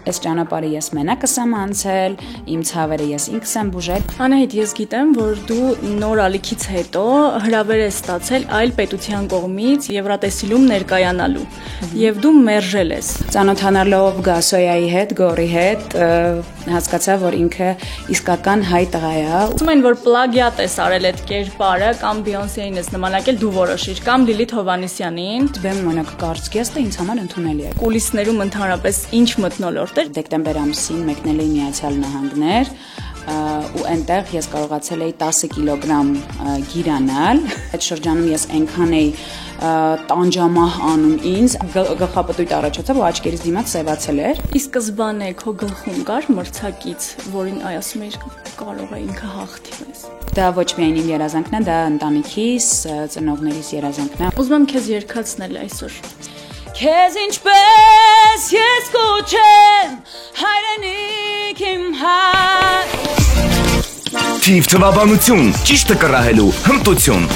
Այս ճանապարհը ես մենակ եմ անցել, իմ ցավերը ես ինքս եմ բուժել։ Անահիտ, ես գիտեմ, որ դու նոր ալիքից հետո հրավեր ես ստացել այլ պետության կողմից Եվրատեսիլում ներկայանալու, եւ դու մերժել ես։ Ծանոթանալով Գասոյայի հետ, Գորի հետ, հասկացա, որ ինքը իսկական հայ տղա է։ Ասում են, որ պլագիատ ես արել այդ կերպարը կամ Բիոնսեին ես նմանակել, դու որոշիր, կամ Լիլիթ Հովհաննիսյանին։ Դեմ մոնակ կարծիքստը ինձ համար ընդունելի է։ Կուլիսներում ընդհանրապես ինչ մթնոլորտ էր։ Դեկտեմբեր ամսին մեկնել էի Միացյալ Նահանգներ ու այնտեղ ես կարողացել էի 10 կիլոգրամ գիրանալ։ Այդ շրջանում ես այնքան էի տանջամահ անում ինձ, գլխապտույտ առաջացավ ու աչքերից դիմաց սևացել էր։ Ի սկզբանե քո գլխում կար մրցակից, որին ասում էիր կարող է ինքը հաղթի մեզ։ Դա ոչ միայն իմ երազանքն է, դա ընտանիքիս, ծնողներիս երազանքն է։ Ուզում եմ քեզ երգացնել այսօր։ Քեզ ինչպես ես կոչեմ հայրենիք իմ հայր։ Թիվ թվաբանություն, ճիշտը կռահելու հմտություն։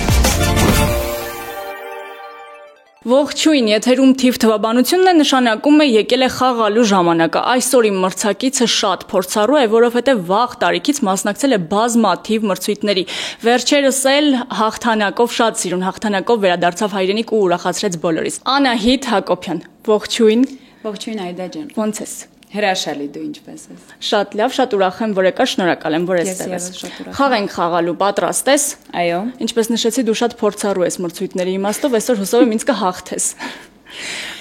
Ողջույն, եթերում թիվ թվաբանությունն է, նշանակում է եկել է խաղալու ժամանակը։ Այսօր իմ մրցակիցը շատ փորձառու է, որովհետև վաղ տարիքից մասնակցել է բազմաթիվ մրցույթների։ Վերջերս էլ հաղթանակով շատ սիրուն հաղթանակով վերադարձավ հայրենիք ու ուրախացրեց բոլորիս։ Անահիտ Հակոբյան, ողջույն։ Ողջույն Այդա ջան։ Ոնց ես։ Հրաշալի, դու ինչպես ես։ Շատ լավ, շատ ուրախ եմ, որ եկա, շնորհակալ եմ, որ ես տևես։ Խաղ ենք խաղալու, պատրաստ ես։ Այո։ Ինչպես նշեցի, դու շատ փորձառու ես մրցույթների իմաստով, այսօր հուսով եմ ինձ կհաղթես։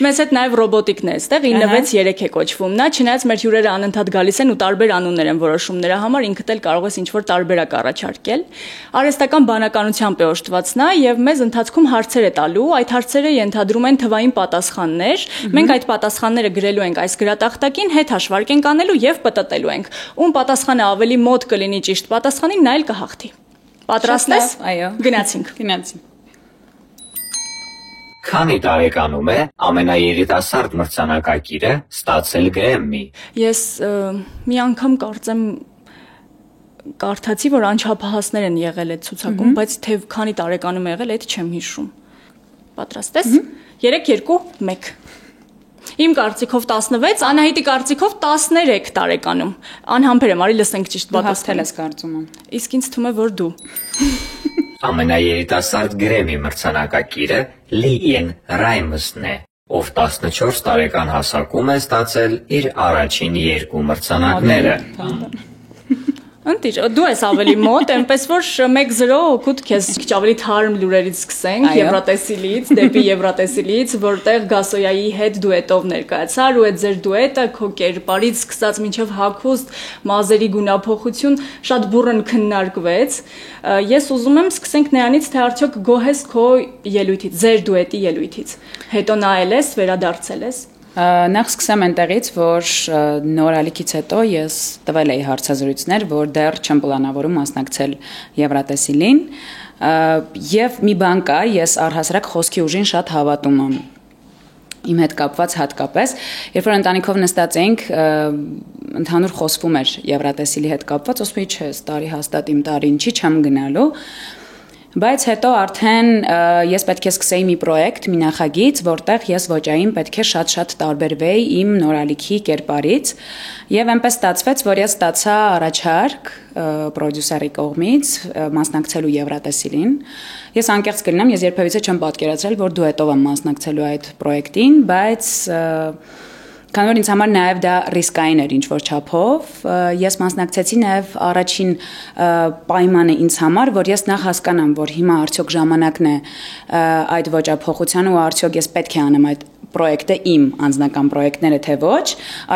Մեզ հետ նաև ռոբոտիկն է այստեղ 963 է կոչվում նա, չնայած մեր հյուրերը անընդհատ գալիս են ու տարբեր անուններ են որոշում նրա համար, ինքդ էլ կարող ես ինչ-որ տարբերակ առաջարկել։ Արհեստական բանականությամբ է օժտված նա եւ մեզ ընթացքում հարցեր է տալու, այդ հարցերը ենթադրում են թվային պատասխաններ։ Մենք այդ պատասխանները գրելու ենք այս գրատախտակին, հետ հաշվարկ ենք անելու եւ պտտելու ենք։ Ում պատասխանը ավելի մոտ կլինի ճիշտ պատասխանին, նա էլ կհաղթի։ Պատրաստ ես։ Այո։ Գնացինք։ Քանի տարեկանում է ամենաերիտասարդ մրցանակակիրը ստացել Գրեմմի։ Ես մի անգամ կարծեմ կարդացի, որ անչափահասներ են եղել այդ ցուցակում, բայց թե քանի տարեկանում է եղել, այդ չեմ հիշում։ Պատրաստ ես։ 3, 2, 1։ Իմ կարծիքով 16, Անահիտի կարծիքով 13 տարեկանում։ Անհամբեր եմ, արի լսենք ճիշտ պատասխանը։ Ես կարծում եմ։ Իսկ ինձ թվում է, որ դու։ Ամենաերիտասարդ Գրեմմի մրցանակակիրը Լիեն Ռայմսն է, ով 14 տարեկան հասակում է ստացել իր առաջին 2 մրցանակները։ Ընտիր, դու ես ավելի մոտ, այնպես որ 1-0 օգուտ քեզ քիչ ավելի թարմ լուրերից սկսենք, Եվրատեսիլից, դեպի Եվրատեսիլից, որտեղ Գասոյայի հետ դուետով ներկայացար ու այդ ձեր դուետը քո կերպարից սկսած մինչև հագուստ, մազերի գունափոխություն շատ բուռն քննարկվեց։ Ես ուզում եմ սկսենք նրանից, թե արդյոք գոհ ես քո ելույթից, ձեր դուետի ելույթից։ Հետո նայել ես, վերադարձել ես։ Նախ սկսեմ այնտեղից, որ նոր ալիքից հետո ես տվել էի հարցազրույցներ, որ դեռ չեմ պլանավորում մասնակցել Եվրատեսիլին, եւ մի բան կա, ես առհասարակ խոսքի ուժին շատ հավատում եմ։ Իմ հետ կապված հատկապես, երբ որ ընտանիքով նստած էինք, ընդհանուր խոսվում էր Եվրատեսիլի հետ կապված, ասում էի, չէ, տարի հաստատ իմ տարին չի, չեմ գնալու։ Բայց հետո արդեն ես պետք է սկսեի մի պրոյեկտ, մի նախագիծ, որտեղ ես ոճային պետք է շատ տարբերվեի իմ նորալիքի կերպարից, եւ այնպես ստացվեց, որ ես ստացա առաջարկ պրոդյուսերի կողմից մասնակցելու Եվրատեսիլին։ Ես անկեղծ կլինեմ, ես երբևիցե չեմ պատկերացրել, որ դուետով եմ մասնակցելու այդ պրոյեկտին, բայց քանի որ ինձ համար նաև դա ռիսկային էր ինչ-որ չափով, ես մասնակցեցի նաև առաջին պայմանը ինձ համար, որ ես նախ հասկանամ, որ հիմա արդյոք ժամանակն է այդ ոճափոխության ու արդյոք ես պետք է անեմ այդ պրոյեկտը իմ անձնական պրոյեկտները թե ոչ,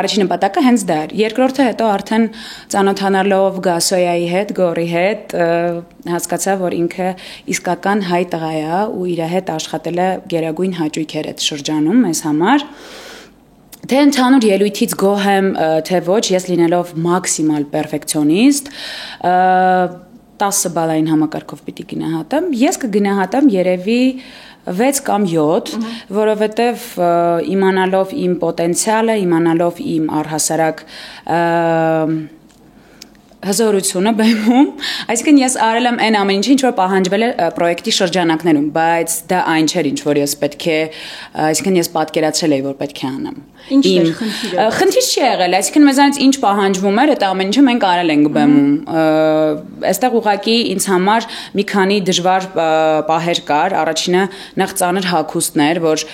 առաջին նպատակը հենց դա էր։ Երկրորդը հետո արդեն ծանոթանալով Գասոյայի հետ, Գորի հետ, հասկացա, որ ինքը իսկական հայ տղա է ու իր հետ աշխատել է գերագույն հաճույքեր այդ շրջանում մեզ համար։ Թե ընդհանուր ելույթից գոհ եմ, թե ոչ, ես լինելով մաքսիմալ պերֆեկցիոնիստ, 10 բալային համակարգով պիտի գնահատեմ, ես կգնահատեմ երևի 6 կամ 7, որովհետև իմանալով իմ պոտենցիալը, իմանալով իմ առհասարակ հզորությունը բեմում, այսինքն ես արել եմ այն ամեն ինչը, ինչ որ պահանջվել է պրոյեկտի շրջանակներում, բայց դա այն չէր, ինչ որ ես պետք է, այսինքն ես պատկերացրել էի, որ պետք է անեմ։ Ինչ էր խնդիրը։ Խնդիր չի եղել, այսինքն մեզանից ինչ պահանջվում էր, այդ ամեն ինչը մենք արել ենք բեմում։ Այստեղ ուղղակի ինձ համար մի քանի դժվար պահեր կար, առաջինը նախ ծանր հագուստներ, որ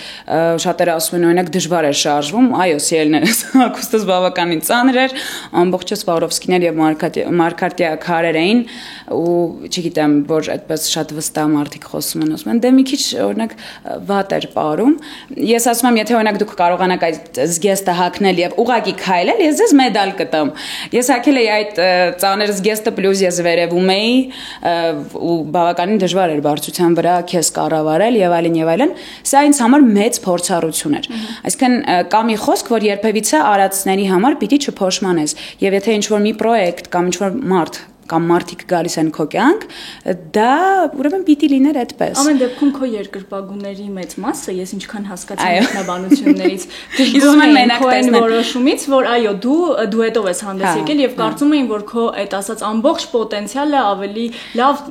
շատերը ասում են օրինակ դժվար է շարժվում, այո, սիրելիներս, հագուստս բավականին ծանր էր, ամբողջը Սվարովսկիներ եւ Մարկարտիա քարեր էին ու չգիտեմ, որ այդպես շատ վստահ մարդիկ խոսում են, ասում են դե մի քիչ օրինակ վատ էր ապարում։ Ես ասում եմ, եթե օրինակ դուք կարողանաք այդ զգեստը հագնել եւ ուղակի քայլել, ես ձեզ մեդալ կտամ։ Ես հագել էի այդ ծանր զգեստը պլյուս ես վերևում էի ու բավականին դժվար էր բարձրության վրա քեզ կառավարել եւ այլն եւ այլն։ Սա ինձ համար մեծ փորձառություն էր։ Այսինքն կա մի խոսք, որ երբևիցե արածների համար պիտի չփոշմանես եւ եթե ինչ-որ մի պրոյեկտ կամ ինչ-որ մարդ կամ մարդիկ գալիս են քո կյանք, դա ուրեմն պիտի լիներ այդպես։ Ամեն դեպքում քո երկրպագուների մեծ մասը, ես ինչքան հասկացա մեկնաբանություններից, դժգոհ են մենակ տեսնել որոշումից, որ այո, դու հետով ես հանդես եկել եւ կարծում էին, որ քո այդ ասած ամբողջ պոտենցիալը ավելի լավ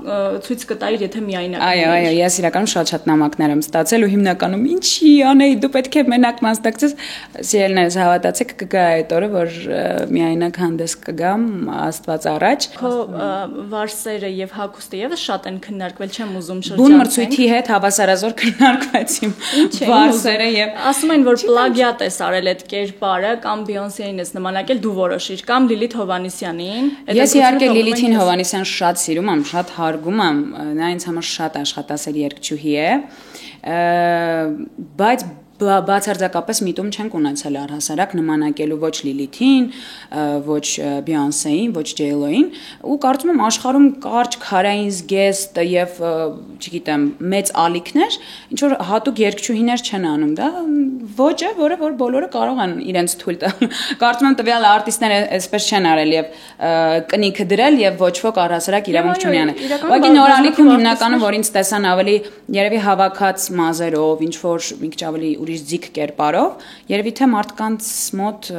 ցույց կտայիր, եթե միայնակ լինեիր։ Այո, ես իրականում շատ նամակներ եմ ստացել ու հիմնականում ինչի անեի, դու պետք է մենակ մասնակցես, սիրելիներս հավատացեք կգա այդ օրը, որ միայնակ հանդես կգամ, Աստված առաջ։ Վարսերը եւ հագուստը եւս շատ են քննարկվել, չեմ ուզում շրջանցել։ Բուն մրցույթի հետ հավասարազոր քննարկվեցին վարսերը եւ ասում են, որ պլագիատ ես արել այդ կերպարը կամ Բիոնսեին ես նմանակել, դու որոշիր կամ Լիլիթ Հովհաննիսյանին։ Ես իհարկե Լիլիթին Հովհաննիսյան շատ սիրում եմ, շատ հարգում եմ, նա ինձ համար շատ աշխատասեր երգչուհի է, բայց բացարձակապես միտում չենք ունեցել առհասարակ նմանակելու ոչ Լիլիթին, ոչ Բիոնսեին, ոչ Ջեյլոին, ու կարծում եմ աշխարհում կարճ քարային զգեստ եւ չգիտեմ, մեծ ալիքներ, ինչ որ հատուկ երգչուհիներ չեն անում, դա ոչ է, որը որ բոլորը կարող են իրենց թույլ տալ։ Կարծում եմ տվյալ արտիստները այսպես չեն արել եւ կնիքը դրել եւ ոչ ոք առհասարակ իրավունք չունի անել։ Ուղղակի նոր ալիքում հիմնականում որ ինձ տեսան ավելի երևի հավաքած մազերով, ինչ որ մի քիչ ավելի ուրիշ ձիգ կերպարով, երևի թե մարդկանց մոտ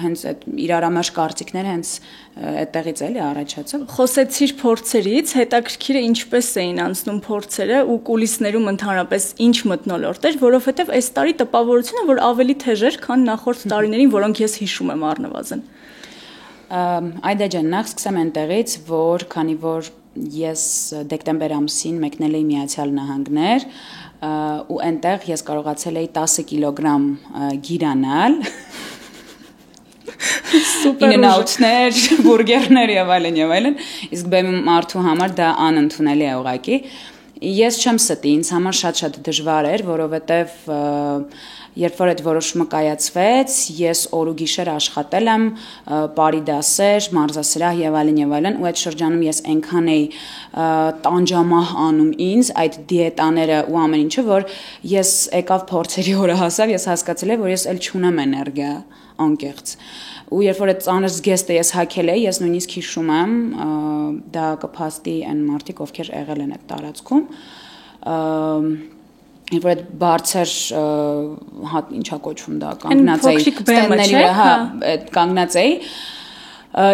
հենց այդ իրարամերժ կարծիքները հենց այդտեղից էլի առաջացավ։ Խոսեցիր փորձերից, հետաքրքիր է ինչպես էին անցնում փորձերը ու կուլիսներում ընդհանրապես ինչ մթնոլորտ էր, որովհետև այս տարի տպավորությունը որ ավելի թեժ էր, քան նախորդ տարիներին, որոնք ես հիշում եմ առնվազն։ Այդա ջան, նախ սկսեմ այնտեղից, որ քանի որ ես դեկտեմբեր ամսին մեկնել էի Միացյալ Նահանգներ ու այնտեղ ես կարողացել էի 10 կիլոգրամ գիրանալ Սուպեր իննաուտներ, բուրգերներ եւ այլն, իսկ բեմի մարդու համար դա անընդունելի է ուղղակի։ Ես չեմ ստի, ինձ համար շատ դժվար էր, որովհետեւ երբ որ այդ որոշումը կայացվեց, ես օր ու գիշեր աշխատել եմ, բարի դասեր, մարզասրահ եւ այլն, ու այդ շրջանում ես այնքան էի տանջամահ անում ինձ այդ դիետաները ու ամեն ինչը, որ ես եկավ փորձերի օրը հասավ, ես հասկացել եմ, որ ես էլ չունեմ էներգիա անկեղծ։ Ու երբ որ այդ ծանր զգեստը ես հագել էի, ես նույնիսկ հիշում եմ, դա կփաստի այն մարդիկ, ովքեր եղել են այդ տարածքում, երբ որ այդ բարձր ինչա կոչվում դա կանգնած էի, ստենդների վրա, կանգնած էի,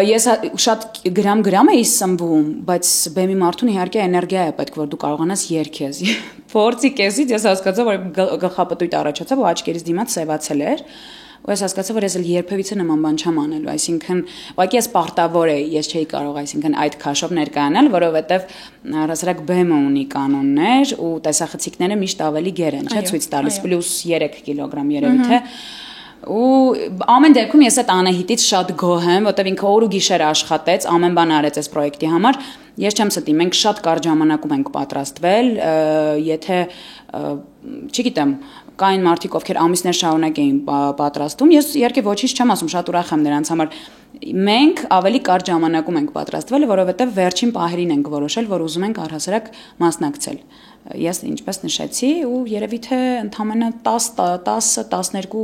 ես շատ գրամ էի սնվում, բայց բեմի մարդուն իհարկե էներգիա է պետք, որ դու կարողանաս երգես։ Փորձի կեսից ես հասկացա, որ գլխապտույտ առաջացավ ու աչքերից դիմաց սևացել էր։ Ու ես հասկացա, որ ես էլ երբևիցե նման բան չեմ անելու, այսինքն, ուղղակի ես պարտավոր էի, ես չէի կարող, այսինքն այդ քաշով ներկայանալ, որովհետև առհասարակ բեմը ունի կանոններ ու տեսախցիկները միշտ ավելի գեր են, չէ՞, ցույց տալիս պլյուս 3 կիլոգրամ երևի թե ու ամեն դեպքում ես այդ Անահիտից շատ գոհ եմ, որտեղ ինքը օր ու գիշեր աշխատեց, ամեն բան արեց այս պրոյեկտի համար։ Ես չեմ ստի, մենք շատ կարճ ժամանակում ենք պատրաստվել, եթե չգիտեմ, կային մարդիկ, ովքեր ամիսներ շարունակ էին պատրաստում, ես իհարկե ոչինչ չեմ ասում, շատ ուրախ եմ նրանց համար։ Մենք ավելի կարճ ժամանակում ենք պատրաստվել, որովհետև վերջին պահերին ենք որոշել, որ ուզում ենք առհասարակ մասնակցել։ Ես ինչպես նշեցի ու երևի թե ընդամենը 10-12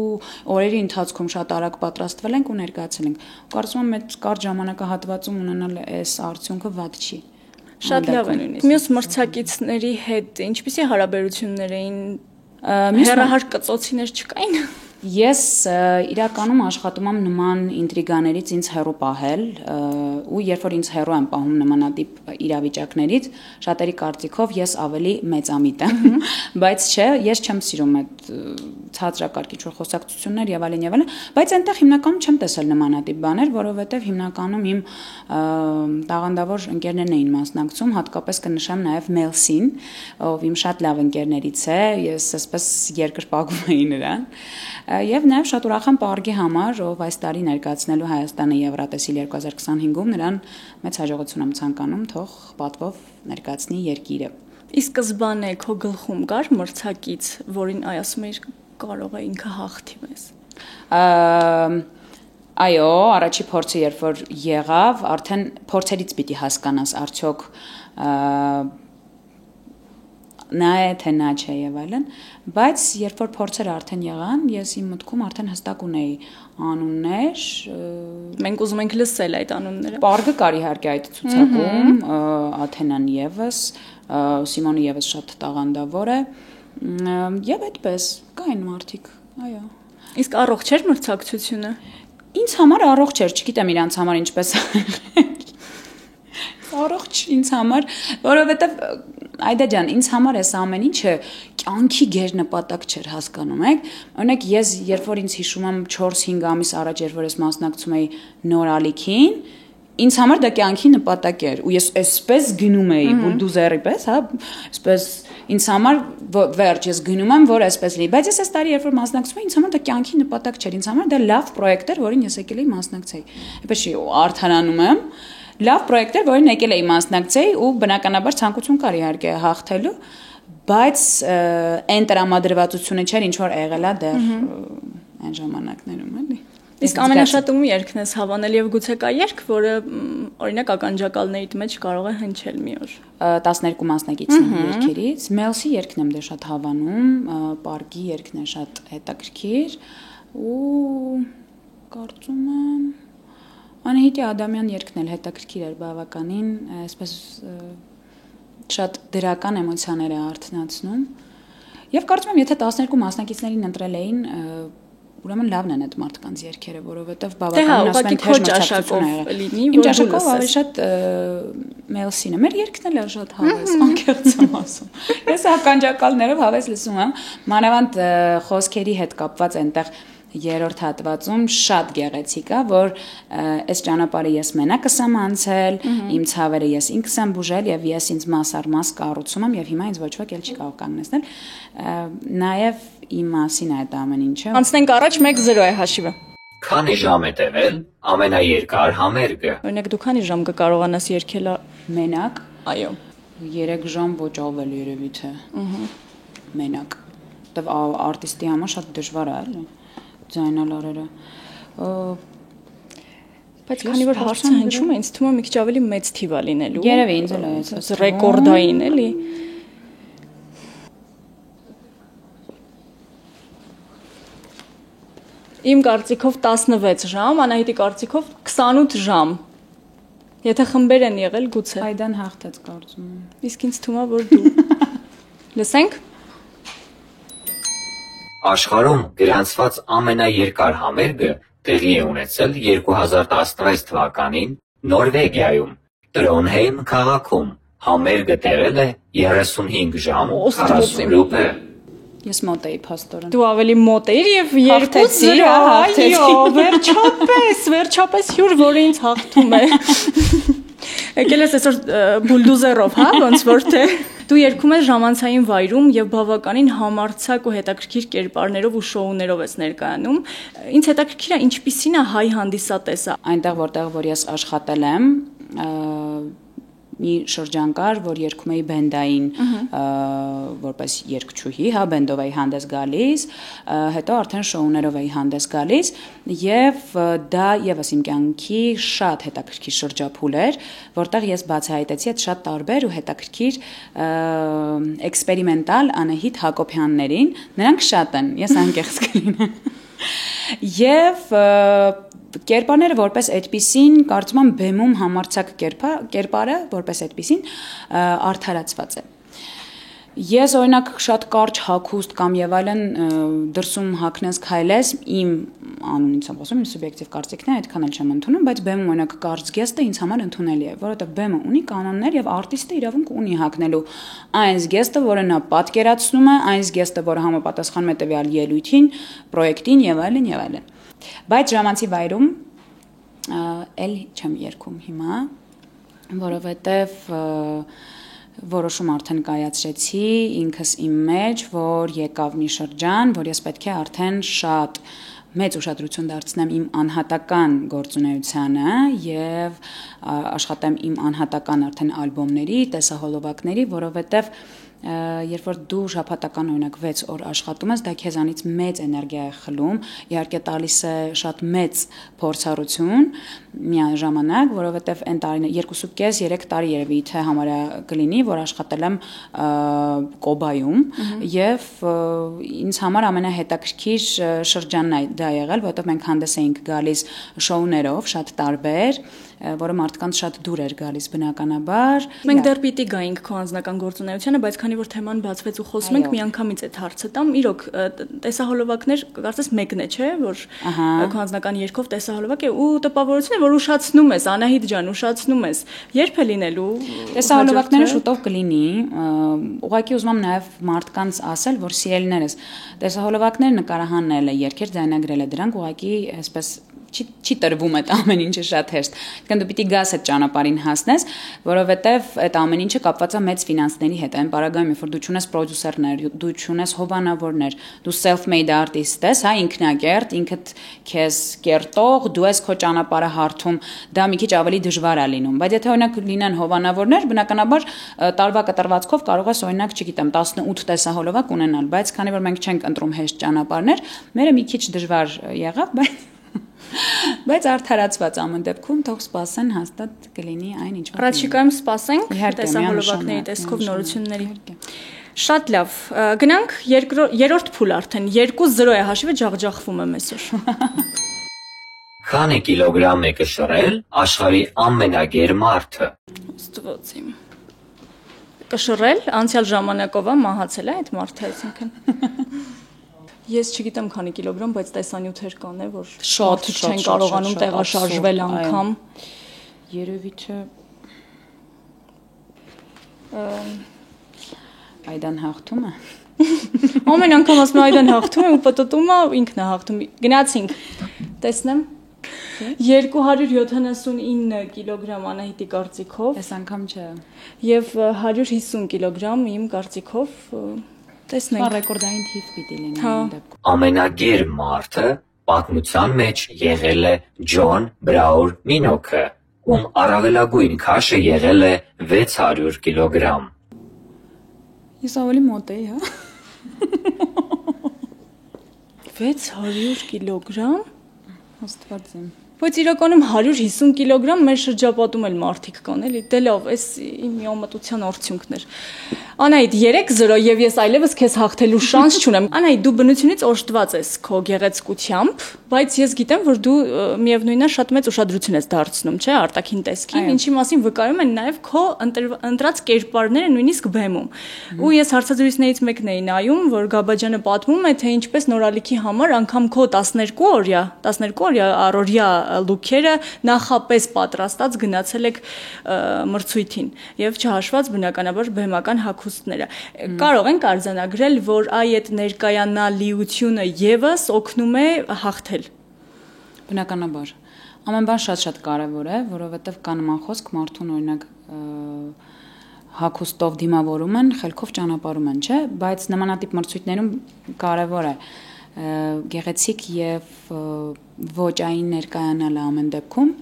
օրերի ընթացքում շատ արագ պատրաստվել ենք ու ներկայացել ենք։ Կարծում եմ այդ կարճ ժամանակահատվածում ունենալ այս արդյունքը վատ չի։ Շատ լավ է նույնիսկ։ Մյուս մրցակիցների հետ ինչպիսի հարաբերություններ էին, հեռահար կծոցիներ չկային։ Ես իրականում աշխատում եմ նման ինտրիգաներից ինձ հեռու պահել ու երբ որ ինձ հեռու եմ պահում նմանատիպ իրավիճակներից, շատերի կարծիքով ես ավելի մեծամիտ եմ, բայց չէ, ես չեմ սիրում այդ ցածրակարգ ինչ-որ խոսակցություններ եւ այլն, բայց այնտեղ հիմնականում չեմ տեսել նմանատիպ բաներ, որովհետեւ հիմնականում իմ տաղանդավոր ընկերներն էին մասնակցում, հատկապես կնշեմ նաեւ Մելսին, ով իմ շատ լավ ընկերներից է, ես այսպես երկրպագում էի նրան Եվ նաև շատ ուրախ եմ Պարգի համար, ով այս տարի ներկայացնելու Հայաստանը Եվրատեսիլ 2025-ում նրան մեծ հաջողություն եմ ցանկանում, թող պատվով ներկայացնի երկիրը։ Իսկ սկզբանե քո գլխում կար մրցակից, որին ասում էիր կարող է ինքը հաղթի մեզ։ Այո, առաջի փորձը երբ որ եղավ, արդեն փորձերից պիտի հասկանաս արդյոք նա է թե նա չէ եւ այլն, բայց երբ որ փորձերը արդեն եղան, ես իմ մտքում արդեն հստակ ունեի անուններ, մենք ուզում ենք լսել այդ անունները։ Պարգը կար իհարկե այդ ցուցակում, Աթենան եւս, Սիմոնը եւս շատ տաղանդավոր է, եւ այդպես կային մարդիկ, այո։ Իսկ առողջ էր մրցակցությունը։ Ինձ համար առողջ էր, չգիտեմ իրանց համար ինչպես Առողջ ինձ համար, որովհետև Այդա ջան, ինձ համար էս ամեն ինչը կյանքի գերնպատակ չէր, հասկանում եք։ Օրինակ ես երբ որ ինձ հիշում եմ 4-5 ամիս առաջ երբ որ ես մասնակցում էի նոր ալիքին, ինձ համար դա կյանքի նպատակ էր ու ես այսպես գնում էի բուլդոզերի պես, հա, այսպես ինձ համար վերջ ես գնում եմ, որ այսպես լինի, բայց ես այս տարի երբ որ մասնակցում էի, ինձ համար դա կյանքի նպատակ չէր, ինձ համար դա լավ պրոյեկտ էր, որին ես եկել էի մասնակցեի։ Այդպես չի արդարանում եմ Լավ պրոյեկտ էր, որին եկել էի մասնակցեի ու բնականաբար ցանկություն կար իհարկե հաղթելու, բայց այն տրամադրվածությունը չէր, ինչ որ եղել է դեռ այն ժամանակներում, էլի։ Իսկ ամենաշատ ում երգն ես հավանել եւ գուցե կա երգ, որը օրինակ ականջակալներիդ մեջ կարող է հնչել մի օր։ 12 մասնակիցների երգերից, Մելսի երգն եմ դե շատ հավանում, Պարգի երգն է շատ հետաքրքիր ու կարծում եմ Անահիտի Ադամյան երգն էլ հետաքրքիր էր բավականին, այսպես շատ դրական էմոցիաներ է արթնացնում։ Եվ կարծում եմ, եթե 12 մասնակիցներին ընտրել էին, ուրեմն լավն են այդ մարդկանց երգերը, որովհետև բավականին ասում են թե մրցակցություն է եղել։ Իմ ճաշակով ավելի շատ Մելսին է։ Մեր երգն էլ է շատ հավես, անկեղծ եմ ասում։ Ես ականջակալներով հավես լսում եմ, մանավանդ խոսքերի հետ կապված այնտեղ Երրորդ հատվածում շատ գեղեցիկ է, որ այս ճանապարհը ես մենակ եմ անցել, իմ ցավերը ես ինքս եմ բուժել եւ ես ինձ մաս առ մաս կառուցում եմ եւ հիմա ինձ ոչ ոք էլ չի կարող կանգնեցնել։ Նաեւ իմ մասին է այդ ամեն ինչը։ Անցնենք առաջ 1-0 է հաշիվը։ Քանի ժամ է տևել ամենաերկար համերգը։ Օրինակ դու քանի ժամ կկարողանաս երգել մենակ։ Այո։ 3 ժամ ոչ ավել երևի թե։ Մենակ։ Դե արտիստի համար շատ դժվար է, էլի։ Ձայնալարերը Բայց քանի որ հարցը հնչում է, ինձ թվում է մի քիչ ավելի մեծ թիվ է լինելու։ Երևի ինձ էլ է այս ռեկորդային էլի։ Իմ կարծիքով 16 ժամ, Անահիտի կարծիքով 28 ժամ։ Եթե խմբեր են եղել, գուցե։ Այդան հաղթեց կարծում եմ։ Իսկ ինձ թվում է, որ դու։ Լսենք։ Աշխարհում գրանցված ամենաերկար համերգը տեղի է ունեցել 2016 թվականին Նորվեգիայում, Տրոնհեյմ քաղաքում։ Համերգը տևել է 35 ժամ 40 րոպե։ Ես մոտ էի փաստորեն։ Դու ավելի մոտ էիր եւ 2-0 հաղթեցի։ Այո, վերջապես հյուր, որը ինձ հաղթում է։ Եկել ես այսօր բուլդոզերով, հա, ոնց որ թե դու երգում ես ժամանցային վայրում եւ բավականին համարձակ ու հետաքրքիր կերպարներով ու շոուներով ես ներկայանում։ Ինձ հետաքրքիր է ինչպիսին է հայ հանդիսատեսը։ Այնտեղ որտեղ որ ես աշխատել եմ, մի շրջան կար, որ երգում էի բենդային, որպես երգչուհի, հա, բենդով էի հանդես գալիս, հետո արդեն շոուներով էի հանդես գալիս, եւ դա եւս իմ կյանքի շատ հետաքրքիր շրջափուլ էր, որտեղ ես բացահայտեցի այդ շատ տարբեր ու հետաքրքիր էքսպերիմենտալ Անահիտ Հակոբյաններին, նրանք շատ են, ես անկեղծ կլինեմ։ Եվ կերպարները որպես այդպիսին, կարծում եմ բեմում համարձակ կերպարը որպես այդպիսին արդարացված է։ Ես օրինակ շատ կարճ հագուստ կամ եւ այլն դրսում հագնես քայլես իմ անունից եմ խոսում, իմ սուբյեկտիվ կարծիքն է, այդքան էլ չեմ ընդունում, բայց բեմում օրինակ կարճ գեստը ինձ համար ընդունելի է, որովհետեւ բեմը ունի կանոններ եւ արտիստը իրավունք ունի հագնելու այն գեստը, որը նա պատկերացնում է, այն գեստը, որը համապատասխանում է տվյալ ելույթին, պրոյեկտին եւ այլն եւ այլն։ Բայց ժամանցի վայրում էլ չեմ երգում հիմա, որովհետեւ որոշում արդեն կայացրեցի ինքս իմ մեջ, որ եկավ մի շրջան, որ ես պետք է արդեն շատ մեծ ուշադրություն դարձնեմ իմ անհատական գործունեությանը եւ աշխատեմ իմ անհատական արդեն ալբոմների, տեսահոլովակների, որովհետեւ երբ որ դու շաբաթական օրինակ 6 օր աշխատում ես, դա քեզանից մեծ էներգիա է խլում, իհարկե տալիս է շատ մեծ փորձառություն միաժամանակ, որովհետև այն տարին 2.5-3 տարի երևի թե համարյա կլինի, որ աշխատել եմ Կոբայում եւ ինձ համար ամենահետաքրքիր շրջանն է դա եղել, որովհետև մենք հանդես էինք գալիս շոուներով շատ տարբեր, որը մարդկանց շատ դուր էր գալիս բնականաբար։ Մենք դեռ պիտի գայինք քո անձնական գործունեությանը, բայց քանի որ թեման բացվեց ու խոսում ենք, միանգամից այդ հարցը տամ, իրոք տեսահոլովակներ, կարծես մեկն է, չէ, որ քո անձնական երգով տեսահոլովակ է ու տպավորություն է, որ ուշացնում ես, Անահիտ ջան, ուշացնում ես։ Երբ է լինելու տեսահոլովակները շուտով կլինի, ուղղակի ուզում եմ նաև մարդկանց ասել, որ սիրելիներս, տեսահոլովակները նկարահանել է, երգեր ձայնագրել է, դրանք ուղղակի այսպես չի տրվում այդ ամեն ինչը շատ հեշտ։ Այսինքն դու պիտի գաս այդ ճանապարհին հասնես, որովհետև այդ ամեն ինչը կապված է մեծ ֆինանսների հետ։ Այն պարագայում, երբ որ դու չունես պրոդյուսերներ, դու չունես հովանավորներ, դու self-made artist ես, հա, ինքնակերտ, ինքդ քեզ կերտող, դու ես քո ճանապարհը հարթում, դա մի քիչ ավելի դժվար է լինում։ Բայց եթե օրինակ լինեն հովանավորներ, բնականաբար տարվա կտրվածքով կարող ես օրինակ, չգիտեմ, 18 տեսահոլովակ ունենալ, բայց քանի որ մենք չենք ընտրում հեշտ ճանապարհներ, մերը մի քիչ դժվար եղավ, բայց արդարացված ամեն դեպքում թող սպասեն հաստատ կլինի այն ինչ որ Ռաչիկայում սպասենք տեսահոլովակների տեսքով նորությունների։ Շատ լավ։ Գնանք երրորդ փուլ արդեն 2-0 է հաշիվը ջախջախվում եմ այսօր։ Քանի կիլոգրամ է կշռել աշխարհի ամենագեր մարդը։ Աստված իմ։ Կշռել անցյալ ժամանակով է մահացել է այդ մարդը, այսինքն։ Ես չգիտեմ քանի կիլոգրամ, բայց տեսանյութեր կան, որ շատ չեն կարողանում տեղաշարժվել անգամ։ Երևի թե Այդան հաղթում է։ Ամեն անգամ ասում Այդան հաղթում է ու պտտում է, ինքն է հաղթում։ Գնացինք։ Տեսնեմ։ 279 կիլոգրամ Անահիտի կարծիքով։ Այս անգամ չէ։ Եվ 150 կիլոգրամ իմ կարծիքով տեսնենք։ Ռեկորդային թիվ պիտի լինի այն դեպքում։ Ամենագեր մարդը պատմության մեջ եղել է Ջոն Բրաուր Մինոքը, ում առավելագույն քաշը եղել է 600 կիլոգրամ։ Ես ավելի մոտ էի, հա։ 600 կիլոգրամ։ Աստված իմ։ Բայց իրականում 150 կիլոգրամ մեր շրջապատում էլ մարդիկ կան, էլի։ Դե լավ, այս իմ միամտության արդյունքն էր։ Անահիտ 3-0 եւ ես այլևս քեզ հաղթելու շանս չունեմ։ Անահիտ, դու բնությունից օժտված ես քո գեղեցկությամբ, բայց ես գիտեմ, որ դու միևնույնն է շատ մեծ ուշադրություն ես դարձնում, չէ՞, արտաքին տեսքին, ինչի մասին վկայում են նաեւ քո ընտրած կերպարները նույնիսկ բեմում։ Ու ես հարցազրույցներից մեկն էի նայում, որ Գաբաջյանը պատմում է, թե ինչպես նորալիքի համար անգամ քո 12 օրյա առօրյա լուքերը նախապես պատրաստած գնացել եք մրցույթին եւ չհաշված բնականաբար բեմական հագուստները։ Կարող ենք արձանագրել, որ այդ ներկայանալիությունը եւս օգնում է հաղթել։ Բնականաբար ամեն բան շատ կարևոր է, որովհետեւ կա նման խոսք մարդուն օրինակ հագուստով դիմավորում են, խելքով ճանապարհում են, չէ՞, բայց նմանատիպ մրցույթներում կարևոր է գեղեցիկ եւ ոճային ներկայանալը ամեն դեպքում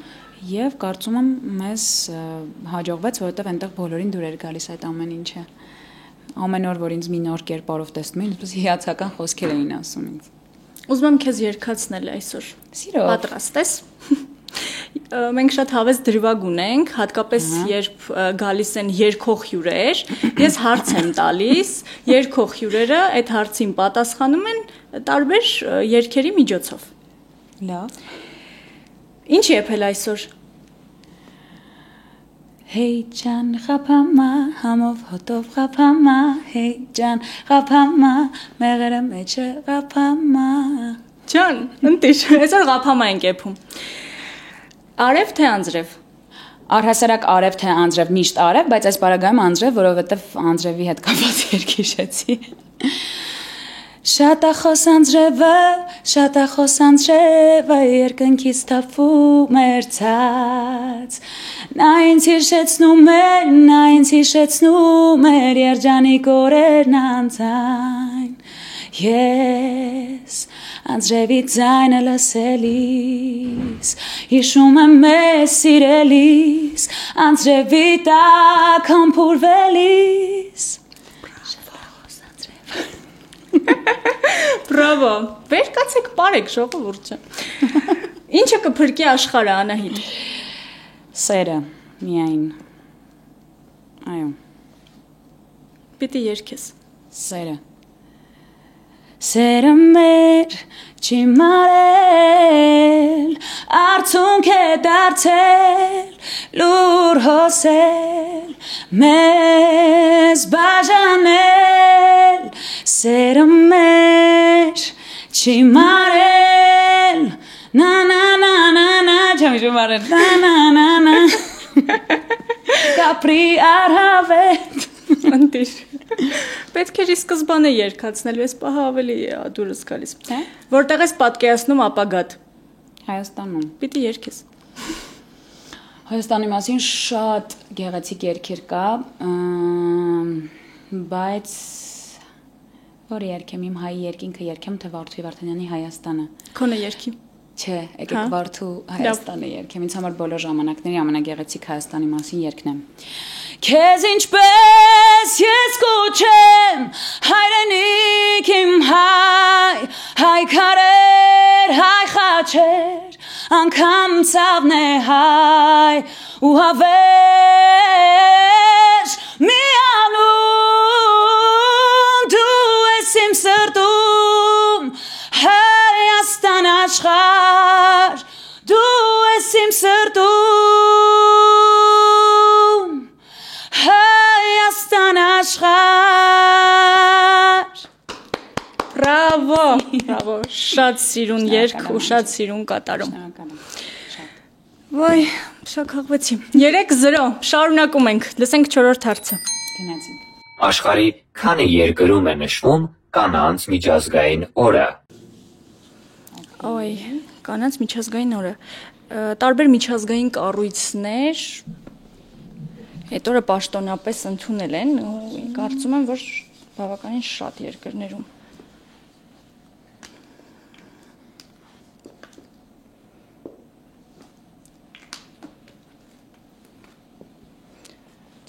եւ կարծում եմ մեզ հաջողվեց, որովհետեւ այնտեղ բոլորին դուր էր գալիս այդ ամեն ինչը։ Ամեն օր որ ինձ մի նոր կերպարով տեսնում էին, ինչպես հիացական խոսքեր էին ասում ինձ։ Ուզում եմ քեզ երգացնել այսօր։ Սիրով։ Պատրաստ ես։ Մենք շատ հավես դրվագ ունենք, հատկապես երբ գալիս են երգող հյուրեր, ես հարց եմ տալիս, երգող հյուրերը այդ հարցին պատասխանում են տարբեր երգերի միջոցով։ Լավ։ Ինչ եփել այսօր։ Hey ջան, խափամա, համով հոտով խափամա, hey ջան, խափամա, մեղրը մեջը խափամա։ Ջան, ընտիր, այսօր խափամա ենք եփում։ Արև թե անձրև։ Առհասարակ արև թե անձրև, միշտ արև, բայց այս բaragայում անձրև, որովհետև անձրևի հետ կապված երգ հիշեցի։ Շատախոս անձրևը երկնքից թափում էր ցած Նա ինձ հիշեցնում էր երջանիկ օրերն անցայն Ես անձրևի ձայնը լսելիս Հիշում եմ մեզ սիրելիս Անձրևի տակ համբուրվելիս Բրավո, վեր կացեք պարեք ժողովուրդը։ Ինչը կփրկի աշխարհը Անահիտ։ Սերը, միայն։ Այո։ Պիտի երգես։ Սերը։ Սերը մեր չի մարել, արցունք է դարձել, լուր հոսել, մեզ բաժանել, սերը մեր չի մարել, նա չեմ հիշում արել, նա կապրի արհավետ, Ընտիր։ Պետք է սկզբանը երգացնելու, ես պահը ավելի դուրս գալիս։ Որտեղ ես պատկերացնում ապագատ։ Հայաստանում։ Պիտի երգես։ Հայաստանի մասին շատ գեղեցիկ երգեր կա, բայց որ երգեմ իմ հայ երկինքը երգեմ թե Վարդուհի Վարդանյանի Հայաստանը։ Քոնը երգի։ Չէ, եկեք Վարդու Հայաստանը երգեմ, ինձ համար բոլոր ժամանակների ամենագեղեցիկ Հայաստանի մասին երգն է։ Քեզ ինչպես ես կոչեմ, հայրենիք իմ հայ քարեր, հայ խաչեր, անգամ ցավն է հայ, ու հավերժ մի անուն, դու ես իմ սրտում, Հայաստան աշխարհ, դու ես իմ սրտում, Հայաստան աշխարհ։ Բրավո, բրավո, շատ սիրուն երգ ու շատ սիրուն կատարում։ Ոյ, շաքաղվեցի։ 3-0, շարունակում ենք, լսենք 4-րդ հարցը։ Գնացինք։ Աշխարհի քանի երկրում է նշվում կանանց միջազգային օրը։ Ոյ, կանանց միջազգային օրը։ Տարբեր միջազգային կառույցներ այդ օրը պաշտոնապես ընդունել են, ու կարծում եմ, որ բավականին շատ երկրներում։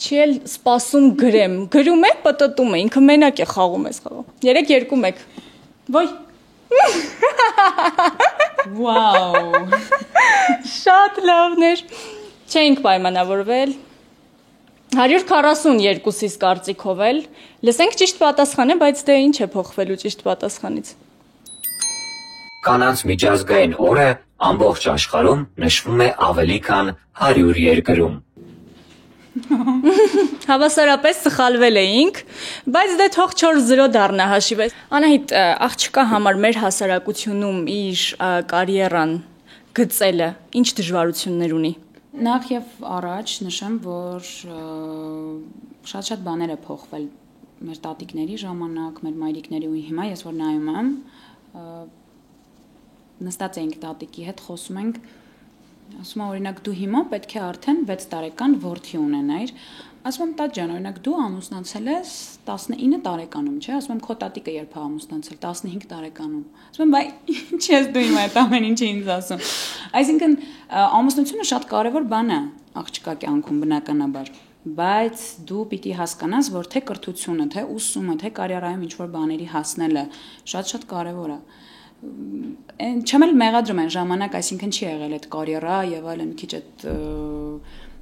Չի էլ սպասում գրեմ, գրում է, պտտում է, ինքը մենակ է խաղում ես խաղում։ 3-2-1։ Ոյ։ Վաու։ Շատ լավն էր։ Չենք պայմանավորվել։ 142-ից կարծիքով էլ։ Լսենք ճիշտ պատասխանը, բայց դե ինչ է փոխվելու ճիշտ պատասխանից։ Կանանց միջազգային օրը ամբողջ աշխարհում նշվում է ավելի քան 100 երկրում։ Հավասարապես սխալվել էինք, բայց դե թող 4-0 դառնա հաշիվ։ Անահիտ, աղջկա համար մեր հասարակությունում իր կարիերան գծելը ինչ դժվարություններ ունի։ Նախ եւ առաջ նշեմ, որ շատ բաներ է փոխվել մեր տատիկների ժամանակ, մեր մայրիկների ու հիմա ես որ նայում եմ, նստած էինք տատիկի հետ, խոսում ենք, ասում եմ օրինակ դու հիմա պետք է արդեն 6 տարեկան որդի ունենայիր, ասում եմ տատ ջան, օրինակ դու ամուսնացել ես 19 տարեկանում, չէ՞, ասում եմ քո տատիկը երբ է ամուսնացել 15 տարեկանում, ասում եմ բայ ինչ ես դու հիմա այդ ամեն ինչը ինձ ասում, այսինքն ամուսնությունը շատ կարևոր բան է աղջկա կյանքում բնականաբար, բայց դու պիտի հասկանաս, որ թե կրթությունը, թե ուսումը, թե կարիերայում ինչ-որ բաների հասնելը շատ կարևոր է։ Չեմ էլ մեղադրում են ժամանակ, այսինքն չի եղել այդ կարիերա եւ այլն, քիչ այդ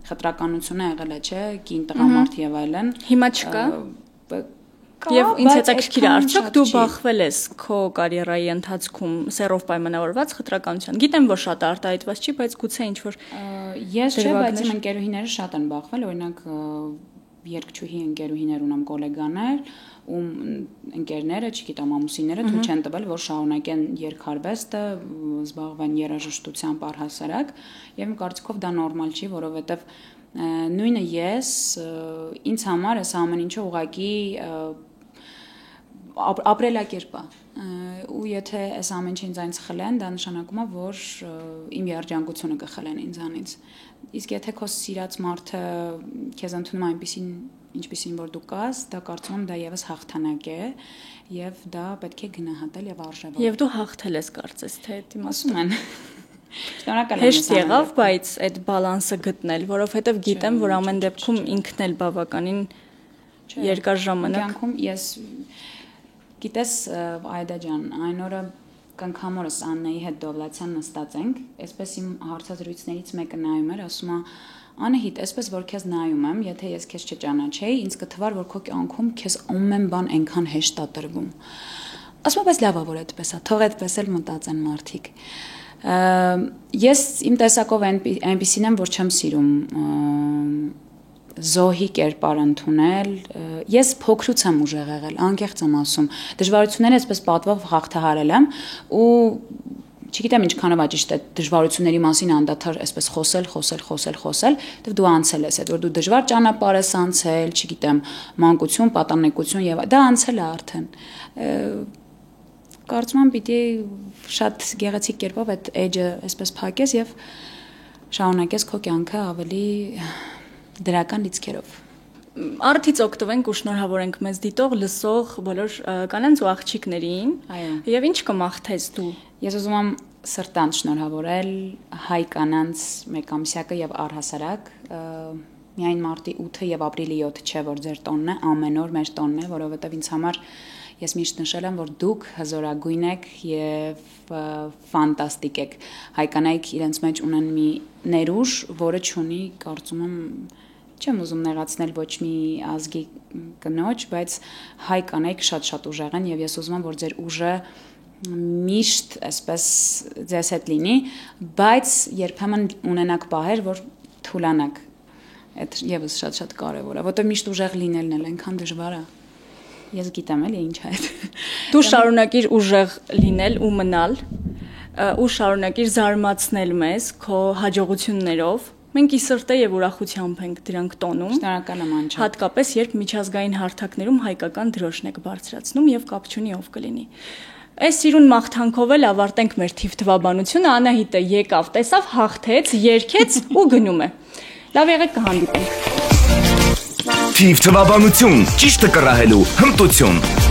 խտրականությունը եղել է, չէ, կին տղամարդ եւ այլն։ Հիմա չկա։ Եվ ինձ հետաքրքիր է, արդյոք դու բախվել ես քո կարիերայի ընթացքում սերով պայմանավորված խտրականության։ Գիտեմ, որ շատ արտահայտված չի, բայց գուցե ինչ որ ես չէ, բայց իմ ընկերուհիները շատ են բախվել, օրինակ երկչուհի ընկերուհիներ ունեմ գոլեգաներ, ում ընկերները, չգիտեմ, ամուսինները թույլ չեն տվել, որ շարունակեն երկարվեստը, զբաղվեն երաժշտությամբ առհասարակ, եւ իմ կարծիքով դա նորմալ չի, որովհետեւ նույնը ես ինձ համար այս ամեն ինչը ուղղակի ապրելակերպ է ու եթե այս ամեն ինչը ինձանից խլեն, դա նշանակում է, որ իմ երջանկությունը կխլեն ինձանից։ Իսկ եթե քո սիրած մարդը քեզ ընդունում է այնպիսին, ինչպիսին որ դու կաս, դա կարծում եմ դա եւս հաղթանակ է եւ դա պետք է գնահատել եւ արժևորել։ Եվ դու հաղթել ես, կարծես թե դա ասում են։ Շնորհակալ եմ։ Հեշտ եղավ, բայց այդ բալանսը գտնել, որովհետեւ գիտեմ, որ ամեն դեպքում ինքն էլ բավականին երկար ժամանակ կյանքում ես գիտես Այդա ջան, այն օրը կնքամորս Աննայի հետ Դովլացյան նստած ենք, այսպես իմ հարցազրույցներից մեկը նայում էր, ասում է Անահիտ, այսպես որ քեզ նայում եմ, եթե ես քեզ չճանաչեի, ինձ կթվար, որ քո կյանքում քեզ ամեն բան այնքան հեշտ է տրվում։ Ասում եմ, բայց լավ է, որ այդպես է, թող այդպես էլ մտածեն մարդիկ։ Ես իմ տեսակով այնպիսին եմ, որ չեմ սիրում զոհի կերպար ընդունել, ես փոքրուց եմ ուժեղ եղել, անկեղծ եմ ասում, դժվարությունները այսպես պատվով հաղթահարել եմ ու չգիտեմ ինչքանով է ճիշտ է դժվարությունների մասին անդադար այսպես խոսել, դու դու անցել ես այդ որ դու դժվար ճանապարհ ես անցել, չգիտեմ, մանկություն, պատանեկություն եւ դա անցել է արդեն։ Կարծում եմ պիտի շատ գեղեցիկ կերպով այդ էջը այսպես փակես եւ շարունակես քո կյանքը ավելի դրական լիցքերով։ Արդից օգտվենք ու շնորհավորենք մեզ դիտող, լսող բոլոր կանանց ու աղջիկներին։ Այո։ Եվ ինչ կմաղթես դու։ Ես ուզում եմ սրտանց շնորհավորել հայ կանանց մեկամսյակը եւ առհասարակ միայն մարտի 8-ը եւ ապրիլի 7-ը չէ, որ ձեր տոնն է, ամեն օր մեր տոնն է, որովհետեւ ինձ համար ես միշտ նշել եմ, որ դուք հզորագույն եք եւ ֆանտաստիկ եք։ Հայ կանայք իրենց մեջ ունեն մի ներուժ, որը չունի, կարծում եմ, չեմ ուզում նեղացնել ոչ մի ազգի կնոջ, բայց հայ կանայք շատ ուժեղ են եւ ես ուզում եմ, որ ձեր ուժը միշտ այսպես ձեզ հետ լինի, բայց երբեմն ունենաք պահեր, որ թուլանաք։ Այդ եւս շատ կարեւոր է, որովհետեւ միշտ ուժեղ լինելն էլ այնքան դժվար է։ Ես գիտեմ էլի ինչ է այդ։ Դու շարունակիր ուժեղ լինել ու մնալ, ու շարունակիր զարմացնել մեզ քո հաջողություններով։ Մենք ի սրտե եւ ուրախությամբ ենք դրանք տոնում։ Շնորհակալ եմ անչափ։ Հատկապես երբ միջազգային հարթակներում հայկական դրոշն եք բարձրացնում եւ կապ չունի ով կլինի։ Այս սիրուն մաղթանքով էլ ավարտենք մեր թիվ թվաբանությունը։ Անահիտը եկավ, տեսավ, հաղթեց, երգեց ու գնում է։ Լավ եղեք, կհանդիպենք։ Թիվ թվաբանություն, ճիշտը կռահելու հմտություն։